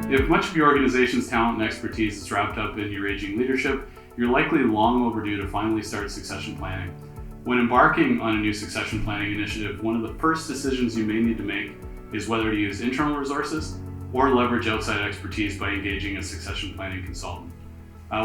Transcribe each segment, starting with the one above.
If much of your organization's talent and expertise is wrapped up in your aging leadership, you're likely long overdue to finally start succession planning. When embarking on a new succession planning initiative, one of the first decisions you may need to make is whether to use internal resources or leverage outside expertise by engaging a succession planning consultant.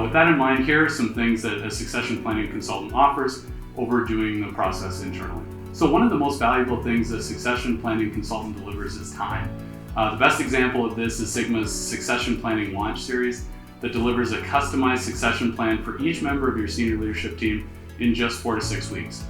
With that in mind, here are some things that a succession planning consultant offers over doing the process internally. So one of the most valuable things a succession planning consultant delivers is time. The best example of this is Sigma's Succession Planning Launch Series that delivers a customized succession plan for each member of your senior leadership team in just 4 to 6 weeks.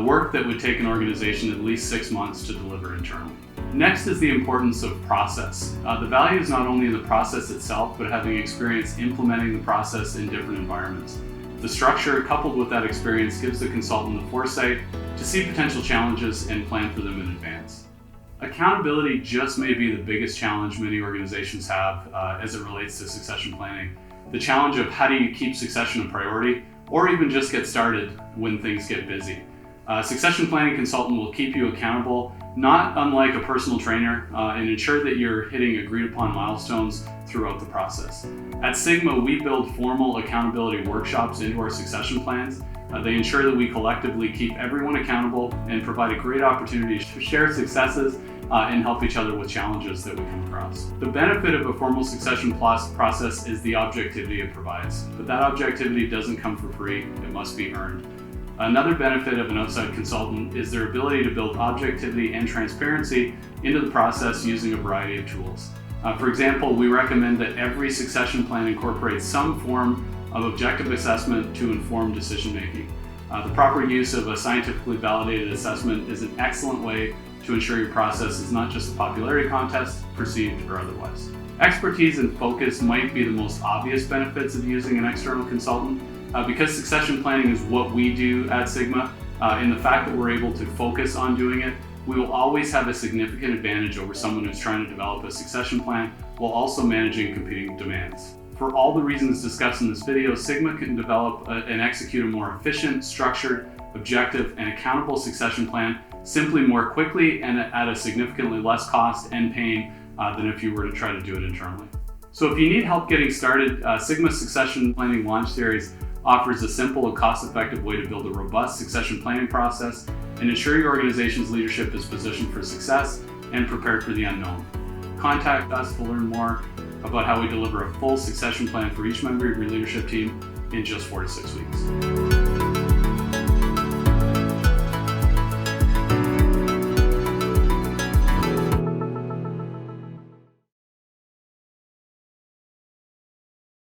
Work that would take an organization at least 6 months to deliver internally. Next is the importance of process. The value is not only in the process itself, but having experience implementing the process in different environments. The structure, coupled with that experience, gives the consultant the foresight to see potential challenges and plan for them in advance. Accountability just may be the biggest challenge many organizations have as it relates to succession planning. The challenge of how do you keep succession a priority, or even just get started when things get busy. A succession planning consultant will keep you accountable, not unlike a personal trainer, and ensure that you're hitting agreed upon milestones throughout the process. At Sigma, we build formal accountability workshops into our succession plans. They ensure that we collectively keep everyone accountable and provide a great opportunity to share successes and help each other with challenges that we come across. The benefit of a formal succession process is the objectivity it provides, but that objectivity doesn't come for free, it must be earned. Another benefit of an outside consultant is their ability to build objectivity and transparency into the process using a variety of tools. For example, we recommend that every succession plan incorporates some form of objective assessment to inform decision making. The proper use of a scientifically validated assessment is an excellent way to ensure your process is not just a popularity contest, perceived or otherwise. Expertise and focus might be the most obvious benefits of using an external consultant. Because succession planning is what we do at Sigma, and the fact that we're able to focus on doing it, we will always have a significant advantage over someone who's trying to develop a succession plan while also managing competing demands. For all the reasons discussed in this video, Sigma can develop and execute a more efficient, structured, objective, and accountable succession plan simply more quickly and at a significantly less cost and pain than if you were to try to do it internally. So if you need help getting started, Sigma's Succession Planning Launch Series offers a simple and cost-effective way to build a robust succession planning process and ensure your organization's leadership is positioned for success and prepared for the unknown. Contact us to learn more about how we deliver a full succession plan for each member of your leadership team in just 4 to 6 weeks.